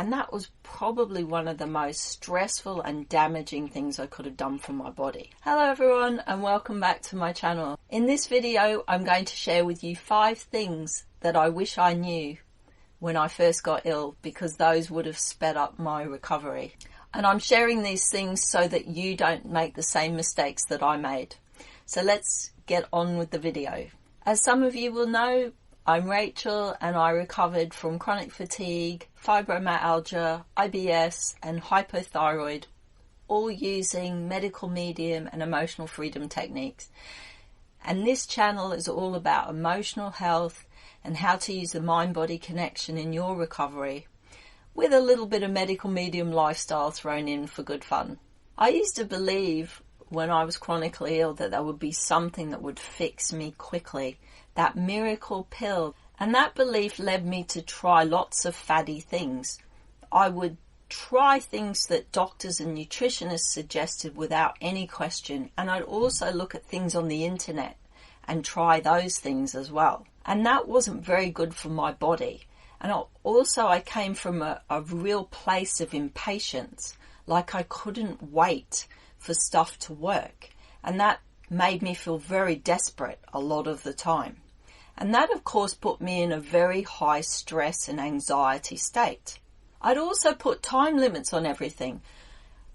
And that was probably one of the most stressful and damaging things I could have done for my body. Hello everyone, and welcome back to my channel. In this video, I'm going to share with you 5 things that I wish I knew when I first got ill, because those would have sped up my recovery. And I'm sharing these things so that you don't make the same mistakes that I made. So let's get on with the video. As some of you will know, I'm Rachel, and I recovered from chronic fatigue, fibromyalgia, IBS and hypothyroid, all using medical medium and emotional freedom techniques. And this channel is all about emotional health and how to use the mind-body connection in your recovery, with a little bit of medical medium lifestyle thrown in for good fun. I used to believe when I was chronically ill that there would be something that would fix me quickly, that miracle pill. And that belief led me to try lots of faddy things. I would try things that doctors and nutritionists suggested without any question. And I'd also look at things on the internet and try those things as well. And that wasn't very good for my body. And I came from a real place of impatience, like I couldn't wait for stuff to work. And that made me feel very desperate a lot of the time. And that, of course, put me in a very high stress and anxiety state. I'd also put time limits on everything.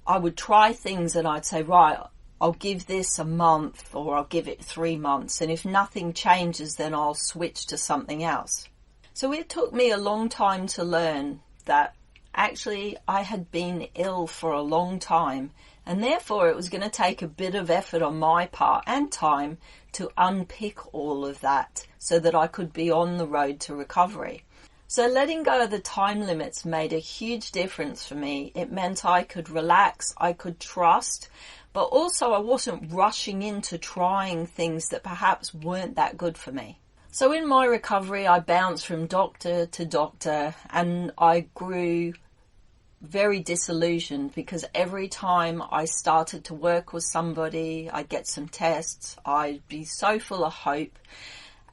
I would try things and I'd say, right, I'll give this a month or I'll give it 3 months. And if nothing changes, then I'll switch to something else. So it took me a long time to learn that actually I had been ill for a long time, and therefore it was going to take a bit of effort on my part and time to unpick all of that so that I could be on the road to recovery. So letting go of the time limits made a huge difference for me. It meant I could relax, I could trust, but also I wasn't rushing into trying things that perhaps weren't that good for me. So in my recovery, I bounced from doctor to doctor, and I grew very disillusioned because every time I started to work with somebody, I'd get some tests, I'd be so full of hope,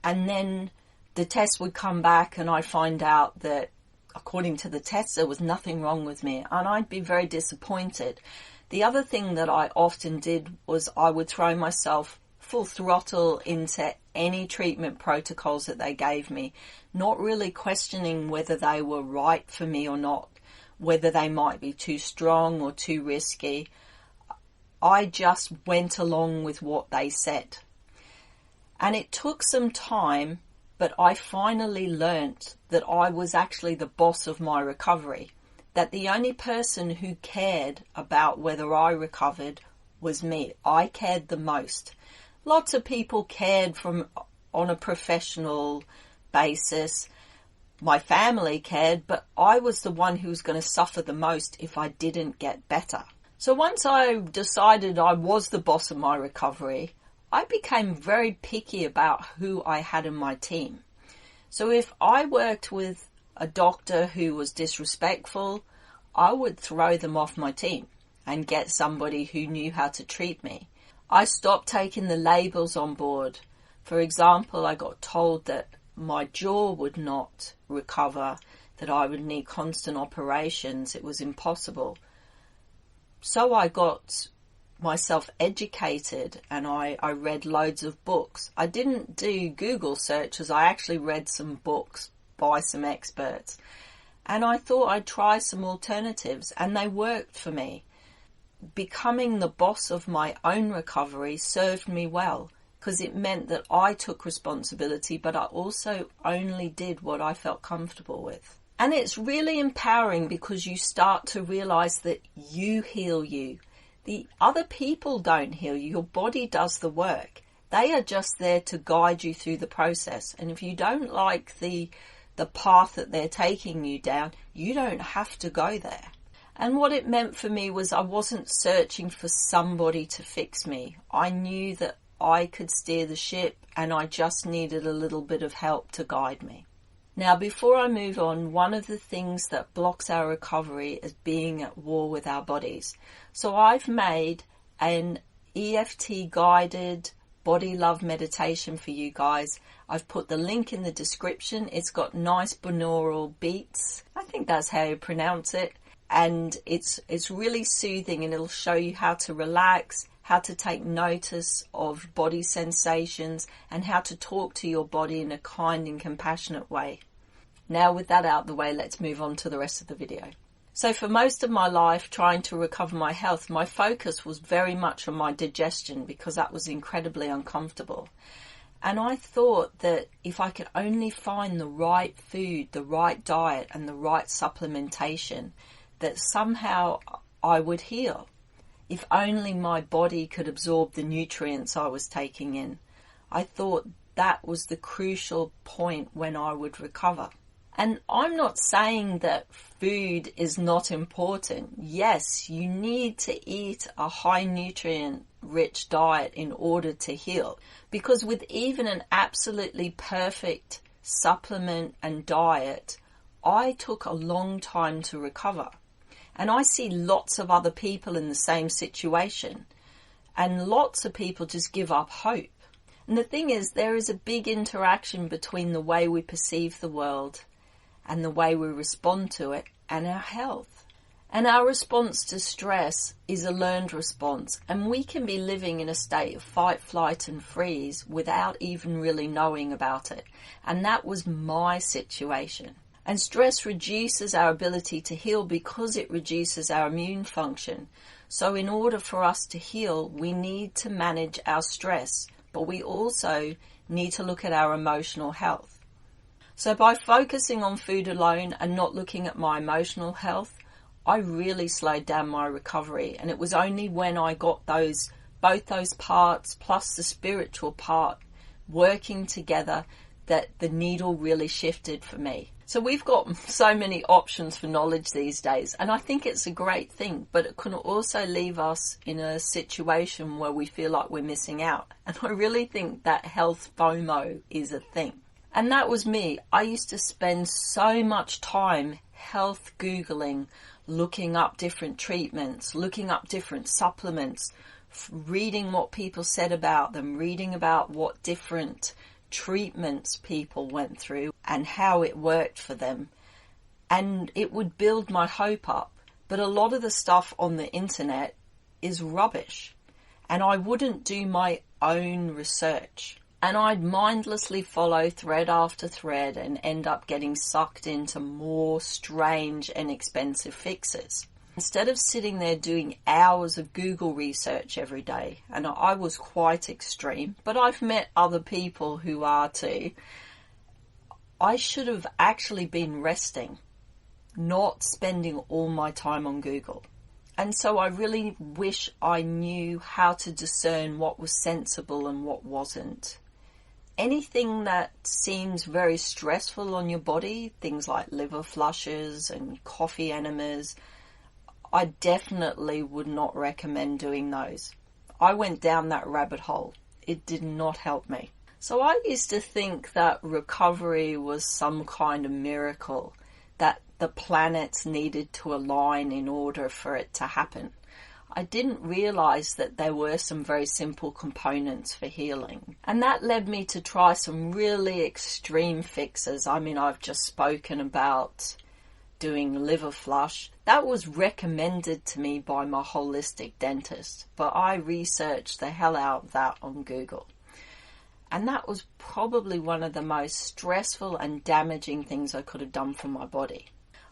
and then the test would come back and I'd find out that according to the tests there was nothing wrong with me, and I'd be very disappointed. The other thing that I often did was I would throw myself full throttle into any treatment protocols that they gave me, not really questioning whether they were right for me or not, whether they might be too strong or too risky. I just went along with what they said. And it took some time, but I finally learnt that I was actually the boss of my recovery, that the only person who cared about whether I recovered was me. I cared the most. Lots of people cared on a professional basis. My family cared, but I was the one who was going to suffer the most if I didn't get better. So once I decided I was the boss of my recovery, I became very picky about who I had in my team. So if I worked with a doctor who was disrespectful, I would throw them off my team and get somebody who knew how to treat me. I stopped taking the labels on board. For example, I got told that my jaw would not recover, that I would need constant operations. It was impossible. So I got myself educated and I read loads of books. I didn't do Google searches. I actually read some books by some experts. And I thought I'd try some alternatives, and they worked for me. Becoming the boss of my own recovery served me well, because it meant that I took responsibility, but I also only did what I felt comfortable with. And it's really empowering because you start to realize that you heal you. The other people don't heal you. Your body does the work. They are just there to guide you through the process. And if you don't like the path that they're taking you down, you don't have to go there. And what it meant for me was I wasn't searching for somebody to fix me. I knew that I could steer the ship, and I just needed a little bit of help to guide me. Now, before I move on, one of the things that blocks our recovery is being at war with our bodies. So I've made an EFT guided body love meditation for you guys. I've put the link in the description. It's got nice binaural beats. I think that's how you pronounce it. And it's really soothing, and it'll show you how to relax, how to take notice of body sensations, and how to talk to your body in a kind and compassionate way. Now with that out of the way, let's move on to the rest of the video. So for most of my life, trying to recover my health, my focus was very much on my digestion because that was incredibly uncomfortable. And I thought that if I could only find the right food, the right diet, and the right supplementation, that somehow I would heal. If only my body could absorb the nutrients I was taking in. I thought that was the crucial point when I would recover. And I'm not saying that food is not important. Yes, you need to eat a high nutrient rich diet in order to heal. Because with even an absolutely perfect supplement and diet, I took a long time to recover. And I see lots of other people in the same situation. And lots of people just give up hope. And the thing is, there is a big interaction between the way we perceive the world and the way we respond to it and our health. And our response to stress is a learned response. And we can be living in a state of fight, flight and freeze without even really knowing about it. And that was my situation. And stress reduces our ability to heal because it reduces our immune function. So in order for us to heal, we need to manage our stress, but we also need to look at our emotional health. So by focusing on food alone and not looking at my emotional health, I really slowed down my recovery. And it was only when I got both those parts plus the spiritual part working together that the needle really shifted for me. So we've got so many options for knowledge these days, and I think it's a great thing, but it can also leave us in a situation where we feel like we're missing out. And I really think that health FOMO is a thing. And that was me. I used to spend so much time health Googling, looking up different treatments, looking up different supplements, reading what people said about them, reading about what different treatments people went through and how it worked for them, and it would build my hope up. But a lot of the stuff on the internet is rubbish, and I wouldn't do my own research, and I'd mindlessly follow thread after thread and end up getting sucked into more strange and expensive fixes. Instead of sitting there doing hours of Google research every day, and I was quite extreme, but I've met other people who are too, I should have actually been resting, not spending all my time on Google. And so I really wish I knew how to discern what was sensible and what wasn't. Anything that seems very stressful on your body, things like liver flushes and coffee enemas, I definitely would not recommend doing those. I went down that rabbit hole. It did not help me. So I used to think that recovery was some kind of miracle, that the planets needed to align in order for it to happen. I didn't realize that there were some very simple components for healing. And that led me to try some really extreme fixes. I mean, I've just spoken about doing liver flush. That was recommended to me by my holistic dentist, but I researched the hell out of that on Google. And that was probably one of the most stressful and damaging things I could have done for my body.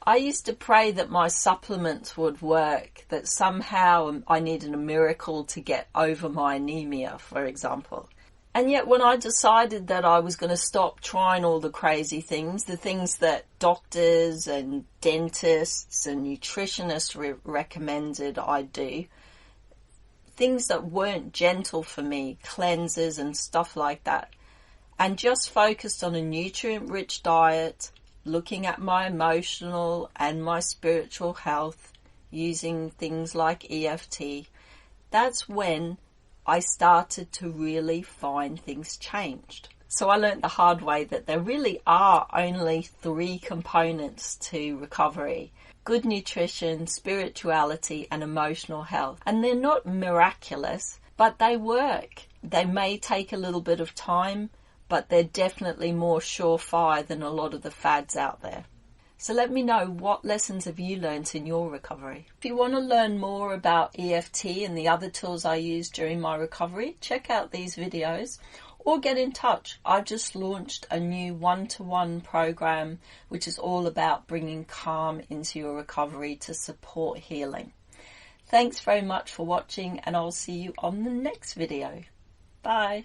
I used to pray that my supplements would work, that somehow I needed a miracle to get over my anemia, for example. And yet when I decided that I was going to stop trying all the crazy things, the things that doctors and dentists and nutritionists recommended I do, things that weren't gentle for me, cleansers and stuff like that, and just focused on a nutrient-rich diet, looking at my emotional and my spiritual health, using things like EFT, that's when I started to really find things changed. So I learned the hard way that there really are only 3 components to recovery: good nutrition, spirituality, and emotional health. And they're not miraculous, but they work. They may take a little bit of time, but they're definitely more surefire than a lot of the fads out there. So let me know, what lessons have you learnt in your recovery? If you want to learn more about EFT and the other tools I used during my recovery, check out these videos or get in touch. I've just launched a new one-to-one program which is all about bringing calm into your recovery to support healing. Thanks very much for watching, and I'll see you on the next video. Bye.